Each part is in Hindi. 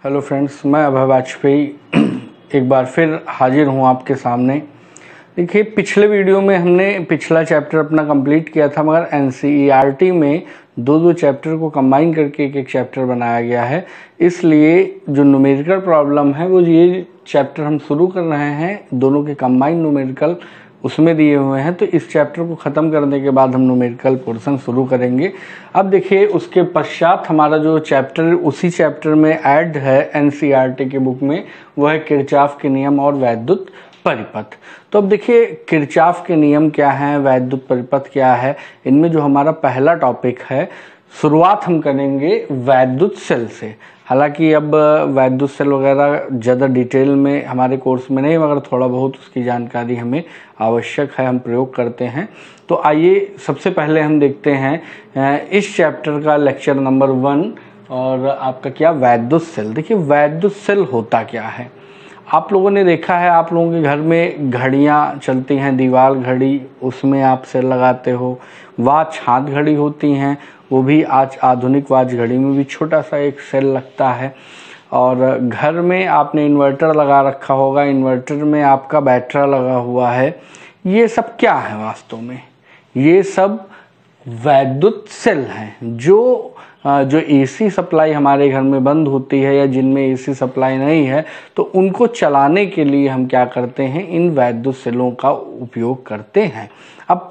हेलो फ्रेंड्स, मैं अभय वाजपेयी एक बार फिर हाजिर हूँ आपके सामने। देखिए, पिछले वीडियो में हमने पिछला चैप्टर अपना कंप्लीट किया था, मगर एनसीईआरटी में दो चैप्टर को कंबाइन करके एक चैप्टर बनाया गया है। इसलिए जो न्यूमेरिकल प्रॉब्लम है वो ये चैप्टर हम शुरू कर रहे हैं, दोनों के कंबाइन न्यूमेरिकल उसमें दिए हुए हैं। तो इस चैप्टर को ख़त्म करने के बाद हम न्यूमेरिकल पोर्शन शुरू करेंगे। अब देखिए, उसके पश्चात हमारा जो चैप्टर उसी चैप्टर में ऐड है एनसीईआरटी की बुक में, वो है किरचॉफ के नियम और वैद्युत परिपथ। तो अब देखिए, किरचॉफ के नियम क्या हैं, वैद्युत परिपथ क्या है, इनमें जो हमारा पहला टॉपिक है, शुरुआत हम करेंगे वैद्युत सेल से। हालांकि अब वैद्युत सेल वगैरह ज़्यादा डिटेल में हमारे कोर्स में नहीं, मगर थोड़ा बहुत उसकी जानकारी हमें आवश्यक है, हम प्रयोग करते हैं। तो आइए सबसे पहले हम देखते हैं इस चैप्टर का लेक्चर नंबर 1 और आपका क्या, वैद्युत सेल। देखिए, वैद्युत सेल होता क्या है। आप लोगों ने देखा है, आप लोगों के घर में घड़ियाँ चलती हैं, दीवार घड़ी, उसमें आप सेल लगाते हो। वॉच हाथ घड़ी होती हैं, वो भी आज आधुनिक वॉच घड़ी में भी छोटा सा एक सेल लगता है। और घर में आपने इन्वर्टर लगा रखा होगा, इन्वर्टर में आपका बैटरा लगा हुआ है। ये सब क्या है वास्तव में? ये सब वैद्युत सेल हैं। जो एसी सप्लाई हमारे घर में बंद होती है या जिनमें एसी सप्लाई नहीं है, तो उनको चलाने के लिए हम क्या करते हैं, इन वैद्युत सेलों का उपयोग करते हैं। अब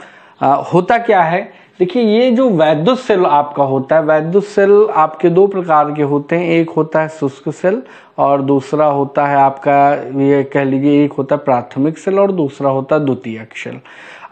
होता क्या है, देखिए, ये जो वैद्युत सेल आपका होता है, वैद्युत सेल आपके दो प्रकार के होते हैं। एक होता है शुष्क सेल और दूसरा होता है आपका, ये कह लीजिए, एक होता है प्राथमिक सेल और दूसरा होता है द्वितीयक सेल।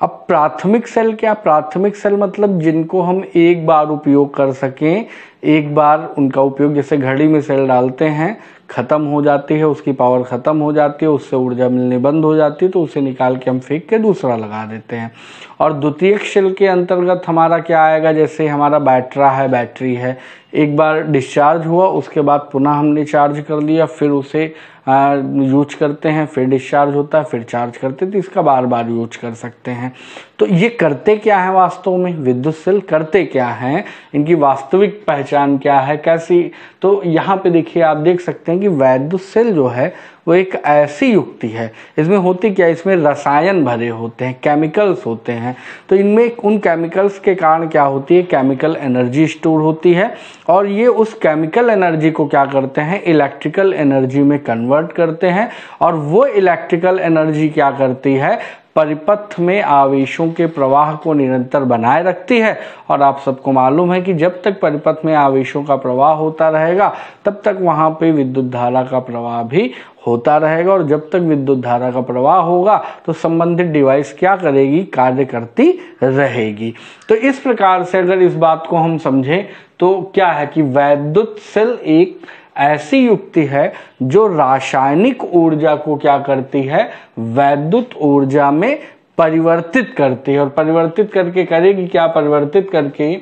अब प्राथमिक सेल क्या? प्राथमिक सेल मतलब जिनको हम एक बार उपयोग कर सकें, एक बार उनका उपयोग, जैसे घड़ी में सेल डालते हैं, ख़त्म हो जाती है, उसकी पावर ख़त्म हो जाती है, उससे ऊर्जा मिलनी बंद हो जाती है, तो उसे निकाल के हम फेंक के दूसरा लगा देते हैं। और द्वितीयक सेल के अंतर्गत हमारा क्या आएगा, जैसे हमारा बैटरा है, बैटरी है, एक बार डिस्चार्ज हुआ, उसके बाद पुनः हमने चार्ज कर लिया, फिर उसे यूज करते हैं, फिर डिस्चार्ज होता है, फिर चार्ज करते हैं, तो इसका बार बार यूज कर सकते हैं। तो ये करते क्या है वास्तव में, विद्युत सेल करते क्या हैं, इनकी वास्तविक पहचान क्या है, कैसी? तो यहाँ पे देखिए, आप देख सकते हैं कि वैद्युत सेल जो है वो एक ऐसी युक्ति है, इसमें होती क्या, इसमें रसायन भरे होते हैं, केमिकल्स होते हैं। तो इनमें उन केमिकल्स के कारण क्या होती है, केमिकल एनर्जी स्टोर होती है, और ये उस केमिकल एनर्जी को क्या करते हैं, इलेक्ट्रिकल एनर्जी में कन्वर्ट करते हैं। और वो इलेक्ट्रिकल एनर्जी क्या करती है, परिपथ में आवेशों के प्रवाह को निरंतर बनाए रखती है। और आप सबको मालूम है कि जब तक परिपथ में आवेशों का प्रवाह होता रहेगा, तब तक वहां पे विद्युत धारा का प्रवाह भी होता रहेगा। और जब तक विद्युत धारा का प्रवाह होगा, तो संबंधित डिवाइस क्या करेगी, कार्य करती रहेगी। तो इस प्रकार से अगर इस बात को हम समझें, तो क्या है कि वैद्युत सेल एक ऐसी युक्ति है जो रासायनिक ऊर्जा को क्या करती है, वैद्युत ऊर्जा में परिवर्तित करती है। और परिवर्तित करके करेगी क्या, परिवर्तित करके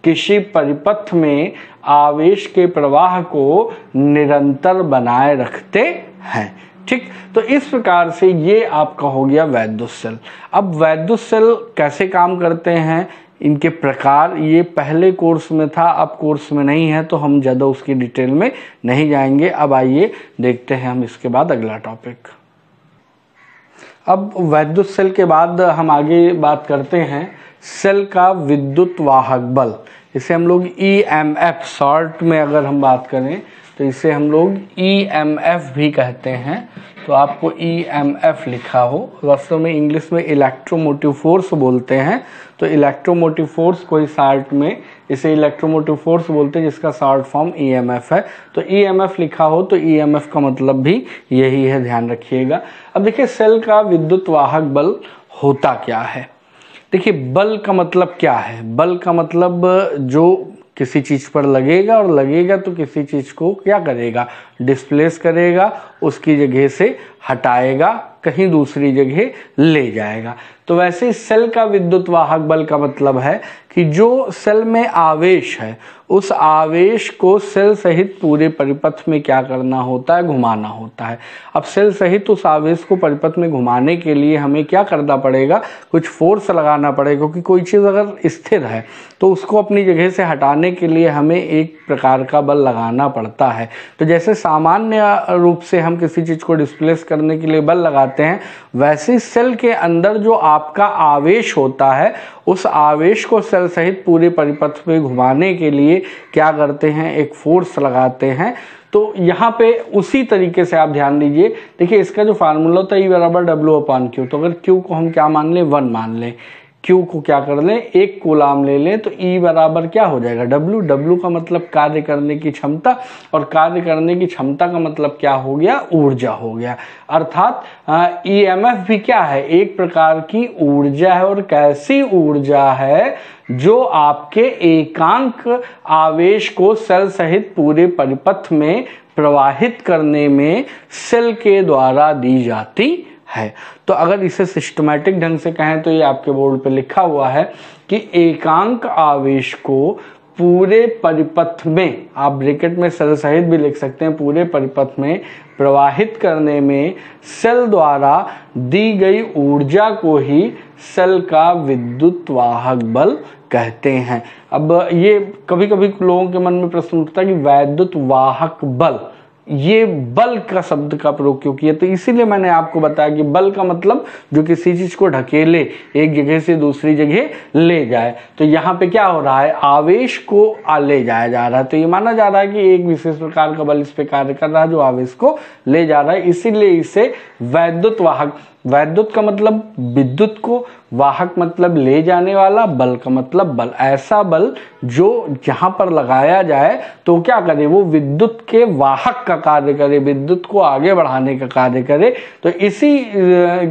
किसी परिपथ में आवेश के प्रवाह को निरंतर बनाए रखते हैं। ठीक, तो इस प्रकार से ये आपका हो गया वैद्युत सेल। अब वैद्युत सेल कैसे काम करते हैं, इनके प्रकार, ये पहले कोर्स में था, अब कोर्स में नहीं है, तो हम ज़्यादा उसकी डिटेल में नहीं जाएंगे। अब आइए देखते हैं हम इसके बाद अगला टॉपिक। अब वैद्युत सेल के बाद हम आगे बात करते हैं सेल का विद्युत वाहक बल। इसे हम लोग EMF, शॉर्ट में अगर हम बात करें तो इसे हम लोग EMF भी कहते हैं। तो आपको EMF लिखा हो, वास्तव में इंग्लिश में इलेक्ट्रोमोटिव फोर्स बोलते हैं। तो इलेक्ट्रोमोटिव फोर्स कोई शॉर्ट में इसे इलेक्ट्रोमोटिव फोर्स बोलते हैं, जिसका शॉर्ट फॉर्म EMF है। तो EMF लिखा हो तो EMF का मतलब भी यही है, ध्यान रखिएगा। अब देखिए, सेल का विद्युत वाहक बल होता क्या है। देखिए, बल का मतलब क्या है, बल का मतलब जो किसी चीज़ पर लगेगा, और लगेगा तो किसी चीज़ को क्या करेगा, डिस्प्लेस करेगा, उसकी जगह से हटाएगा, कहीं दूसरी जगह ले जाएगा। तो वैसे सेल का विद्युत वाहक बल का मतलब है कि जो सेल में आवेश है उस आवेश को सेल सहित पूरे परिपथ में क्या करना होता है, घुमाना होता है। अब सेल सहित उस आवेश को परिपथ में घुमाने के लिए हमें क्या करना पड़ेगा, कुछ फोर्स लगाना पड़ेगा, क्योंकि कोई चीज़ अगर स्थिर है तो उसको अपनी जगह से हटाने के लिए हमें एक प्रकार का बल लगाना पड़ता है। तो जैसे सामान्य रूप से हम किसी चीज़ को डिस्प्लेस करने के लिए बल लगाते हैं, वैसे सेल के अंदर जो आपका आवेश होता है उस आवेश को सेल सहित पूरे परिपथ में घुमाने के लिए क्या करते हैं, एक फोर्स लगाते हैं। तो यहाँ पे उसी तरीके से आप ध्यान दीजिए, देखिए इसका जो फार्मूला होता है E बराबर W/Q। तो अगर Q को हम क्या मान लें, 1 मान लें, Q को क्या कर लें, 1 कूलाम ले लें, तो E बराबर क्या हो जाएगा, W का मतलब कार्य करने की क्षमता, और कार्य करने की क्षमता का मतलब क्या हो गया, ऊर्जा हो गया। अर्थात EMF भी क्या है, एक प्रकार की ऊर्जा है, और कैसी ऊर्जा है, जो आपके एकांक आवेश को सेल सहित पूरे परिपथ में प्रवाहित करने में सेल के द्वारा दी जाती है। तो अगर इसे सिस्टमैटिक ढंग से कहें तो ये आपके बोर्ड पे लिखा हुआ है कि एकांक आवेश को पूरे परिपथ में, आप ब्रैकेट में सेल सहित भी लिख सकते हैं, पूरे परिपथ में प्रवाहित करने में सेल द्वारा दी गई ऊर्जा को ही सेल का विद्युत वाहक बल कहते हैं। अब ये कभी कभी लोगों के मन में प्रश्न उठता है कि वैद्युत वाहक बल, ये बल का शब्द का प्रयोग क्यों किया, तो इसीलिए मैंने आपको बताया कि बल का मतलब जो किसी चीज को ढकेले, एक जगह से दूसरी जगह ले जाए। तो यहाँ पे क्या हो रहा है, आवेश को ले जाया जा रहा है, तो ये माना जा रहा है कि एक विशेष प्रकार का बल इस पे कार्य कर रहा है जो आवेश को ले जा रहा है, इसीलिए इसे वैद्युत वाहक, वैद्युत का मतलब विद्युत को, वाहक मतलब ले जाने वाला, बल का मतलब बल, ऐसा बल जो जहां पर लगाया जाए तो क्या करे, वो विद्युत के वाहक का कार्य करे, विद्युत को आगे बढ़ाने का कार्य करे। तो इसी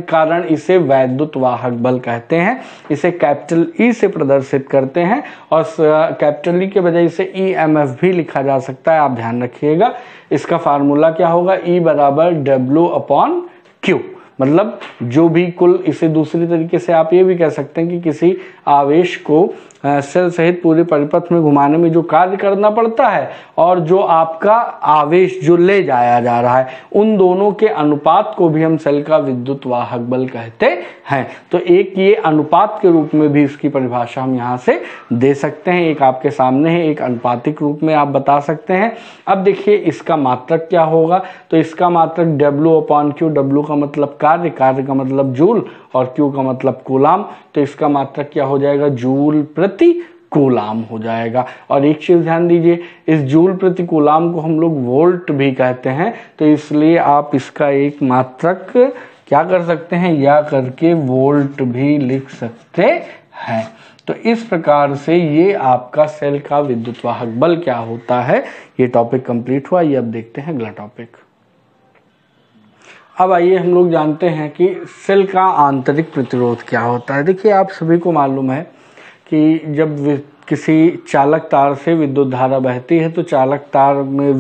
कारण इसे वैद्युत वाहक बल कहते हैं। इसे कैपिटल E से प्रदर्शित करते हैं, और कैपिटल E के बजाय इसे EMF भी लिखा जा सकता है, आप ध्यान रखिएगा। इसका फार्मूला क्या होगा, E बराबर W/Q। मतलब जो भी कुल, इसे दूसरी तरीके से आप ये भी कह सकते हैं कि किसी आवेश को सेल सहित पूरे परिपथ में घुमाने में जो कार्य करना पड़ता है और जो आपका आवेश जो ले जाया जा रहा है, उन दोनों के अनुपात को भी हम सेल का विद्युत वाहक बल कहते हैं। तो एक ये अनुपात के रूप में भी इसकी परिभाषा हम यहाँ से दे सकते हैं, एक आपके सामने है, एक अनुपातिक रूप में आप बता सकते हैं। अब देखिए इसका मात्रक क्या होगा, तो इसका मात्रक W/Q, W का मतलब कार्य, कार्य का मतलब जूल, और Q का मतलब कूलाम, तो इसका मात्रक क्या हो जाएगा, जूल प्रति कूलाम हो जाएगा। और एक चीज ध्यान दीजिए, इस जूल प्रति कूलाम को हम लोग वोल्ट भी कहते हैं, तो इसलिए आप इसका एक मात्रक क्या कर सकते हैं, या करके वोल्ट भी लिख सकते हैं। तो इस प्रकार से ये आपका सेल का विद्युत वाहक बल क्या होता है, ये टॉपिक कंप्लीट हुआ। ये अब देखते हैं अगला टॉपिक। अब आइए हम लोग जानते हैं कि सेल का आंतरिक प्रतिरोध क्या होता है। देखिए आप सभी को मालूम है कि जब किसी चालक तार से विद्युत धारा बहती है तो चालक तार में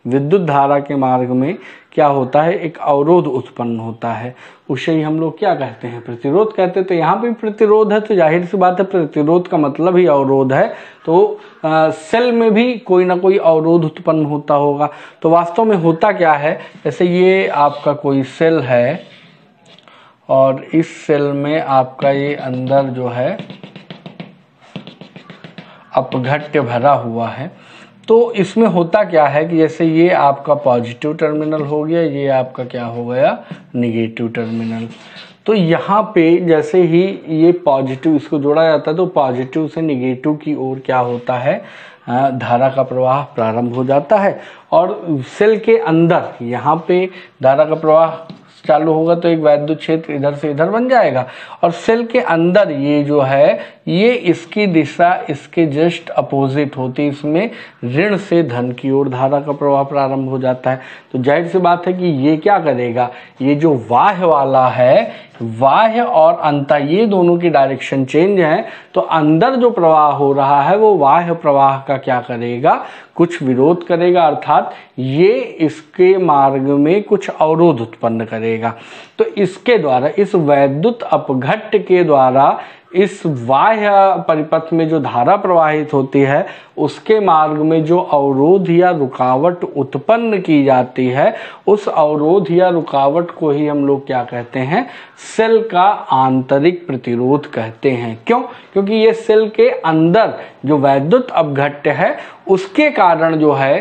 विद्युत धारा के मार्ग में क्या होता है, एक अवरोध उत्पन्न होता है, उसे ही हम लोग क्या कहते हैं, प्रतिरोध कहते हैं। तो यहाँ पे प्रतिरोध है, तो जाहिर सी बात है प्रतिरोध का मतलब ही अवरोध है, तो सेल में भी कोई ना कोई अवरोध उत्पन्न होता होगा। तो वास्तव में होता क्या है, जैसे ये आपका कोई सेल है और इस सेल में आपका ये अंदर जो है अपघट्य भरा हुआ है, तो इसमें होता क्या है कि जैसे ये आपका पॉजिटिव टर्मिनल हो गया, ये आपका क्या हो गया, निगेटिव टर्मिनल। तो यहाँ पे जैसे ही ये पॉजिटिव इसको जोड़ा जाता है तो पॉजिटिव से निगेटिव की ओर क्या होता है, धारा का प्रवाह प्रारंभ हो जाता है। और सेल के अंदर यहाँ पे धारा का प्रवाह चालू होगा तो एक वैद्युत क्षेत्र इधर से इधर बन जाएगा, और सेल के अंदर ये जो है ये इसकी दिशा इसके जस्ट अपोजिट होती है, इसमें ऋण से धन की ओर धारा का प्रवाह प्रारंभ हो जाता है। तो जाहिर सी बात है कि ये क्या करेगा, ये जो बाह्य वाला है, बाह्य और अंत ये दोनों की डायरेक्शन चेंज है, तो अंदर जो प्रवाह हो रहा है वो बाह्य प्रवाह का क्या करेगा, कुछ विरोध करेगा, अर्थात ये इसके मार्ग में कुछ अवरोध उत्पन्न करेगा। तो इसके द्वारा, इस वैद्युत अपघट्ट के द्वारा इस बाह्य परिपथ में जो धारा प्रवाहित होती है उसके मार्ग में जो अवरोध या रुकावट उत्पन्न की जाती है, उस अवरोध या रुकावट को ही हम लोग क्या कहते हैं, सेल का आंतरिक प्रतिरोध कहते हैं। क्यों? क्योंकि ये सेल के अंदर जो वैद्युत अपघट्ट है उसके कारण जो है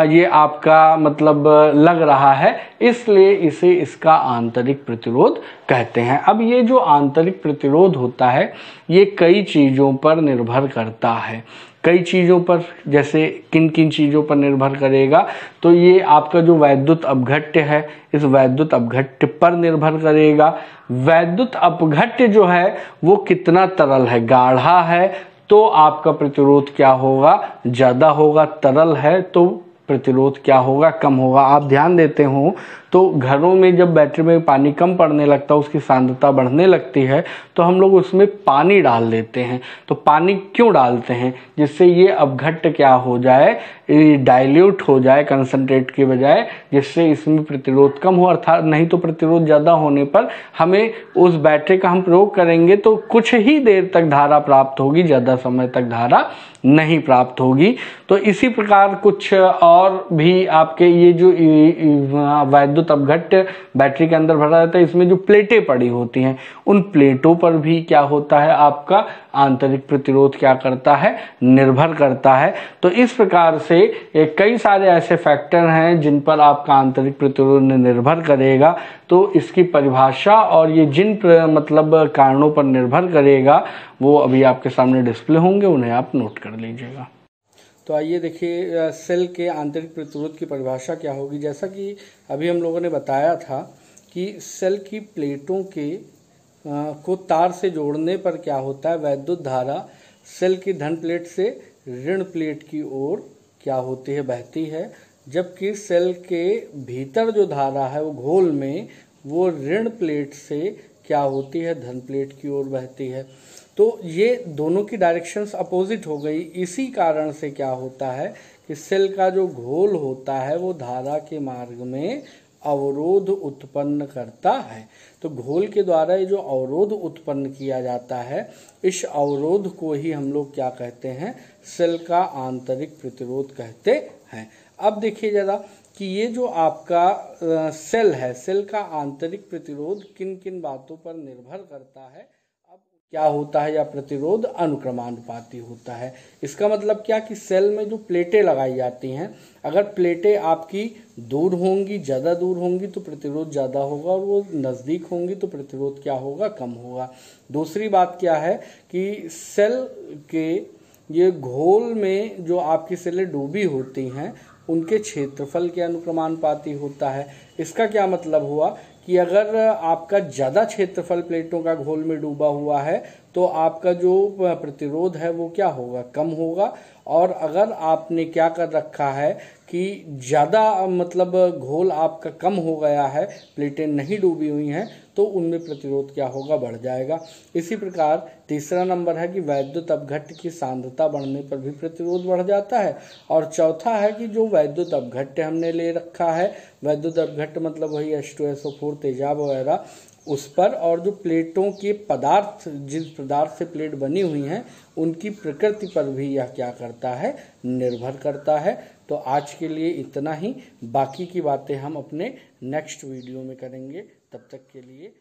ये आपका मतलब लग रहा है, इसलिए इसे इसका आंतरिक प्रतिरोध कहते हैं। अब ये जो आंतरिक प्रतिरोध होता है ये कई चीज़ों पर निर्भर करता है। कई चीज़ों पर, जैसे किन किन चीज़ों पर निर्भर करेगा, तो ये आपका जो वैद्युत अपघट्ट है इस वैद्युत अपघट्ट पर निर्भर करेगा। वैद्युत अपघट्ट जो है वो कितना तरल है, गाढ़ा है तो आपका प्रतिरोध क्या होगा, ज़्यादा होगा, तरल है तो प्रतिरोध क्या होगा, कम होगा। आप ध्यान देते हो तो घरों में जब बैटरी में पानी कम पड़ने लगता है, उसकी सांद्रता बढ़ने लगती है, तो हम लोग उसमें पानी डाल देते हैं। तो पानी क्यों डालते हैं? जिससे ये अपघट्ट क्या हो जाए, डाइल्यूट हो जाए कंसंट्रेट के बजाय, जिससे इसमें प्रतिरोध कम हो। अर्थात नहीं तो प्रतिरोध ज़्यादा होने पर हमें उस बैटरी का हम प्रयोग करेंगे तो कुछ ही देर तक धारा प्राप्त होगी, ज़्यादा समय तक धारा नहीं प्राप्त होगी। तो इसी प्रकार कुछ और भी आपके ये जो वैद्युत अपघट्ट बैटरी के अंदर भरा रहता है, इसमें जो प्लेटें पड़ी होती हैं उन प्लेटों पर भी क्या होता है, आपका आंतरिक प्रतिरोध क्या करता है, निर्भर करता है। तो इस प्रकार से कई सारे ऐसे फैक्टर हैं जिन पर आपका आंतरिक प्रतिरोध निर्भर करेगा। तो इसकी परिभाषा और ये जिन मतलब कारणों पर निर्भर करेगा वो अभी आपके सामने डिस्प्ले होंगे, उन्हें आप नोट कर लीजिएगा। तो आइए देखिए सेल के आंतरिक प्रतिरोध की परिभाषा क्या होगी। जैसा कि अभी हम लोगों ने बताया था कि सेल की प्लेटों के को तार से जोड़ने पर क्या होता है, वैद्युत धारा सेल की धन प्लेट से ऋण प्लेट की ओर क्या होती है, बहती है, जबकि सेल के भीतर जो धारा है वो घोल में वो ऋण प्लेट से क्या होती है, धन प्लेट की ओर बहती है। तो ये दोनों की डायरेक्शंस अपोजिट हो गई। इसी कारण से क्या होता है कि सेल का जो घोल होता है वो धारा के मार्ग में अवरोध उत्पन्न करता है। तो घोल के द्वारा ये जो अवरोध उत्पन्न किया जाता है, इस अवरोध को ही हम लोग क्या कहते हैं, सेल का आंतरिक प्रतिरोध कहते हैं। अब देखिए जरा कि ये जो आपका सेल है, सेल का आंतरिक प्रतिरोध किन किन बातों पर निर्भर करता है। अब क्या होता है, या प्रतिरोध अनुक्रमानुपाती होता है। इसका मतलब क्या कि सेल में जो प्लेटें लगाई जाती हैं, अगर प्लेटें आपकी दूर होंगी, ज़्यादा दूर होंगी तो प्रतिरोध ज़्यादा होगा, और वो नज़दीक होंगी तो प्रतिरोध क्या होगा, कम होगा। दूसरी बात क्या है कि सेल के ये घोल में जो आपकी सेलें डूबी होती हैं उनके क्षेत्रफल के अनुक्रमानुपाती होता है। इसका क्या मतलब हुआ कि अगर आपका ज़्यादा क्षेत्रफल प्लेटों का घोल में डूबा हुआ है तो आपका जो प्रतिरोध है वो क्या होगा, कम होगा। और अगर आपने क्या कर रखा है कि ज़्यादा मतलब घोल आपका कम हो गया है, प्लेटें नहीं डूबी हुई हैं, तो उनमें प्रतिरोध क्या होगा, बढ़ जाएगा। इसी प्रकार तीसरा नंबर है कि वैद्युत अपघट्ट की सांद्रता बढ़ने पर भी प्रतिरोध बढ़ जाता है। और चौथा है कि जो वैद्युत अपघट्ट हमने ले रखा है, वैद्युत अपघट्ट मतलब वही H2SO4 तेजाब वगैरह, उस पर और जो प्लेटों के पदार्थ, जिस पदार्थ से प्लेट बनी हुई हैं उनकी प्रकृति पर भी यह क्या करता है, निर्भर करता है। तो आज के लिए इतना ही, बाकी की बातें हम अपने नेक्स्ट वीडियो में करेंगे। तब तक के लिए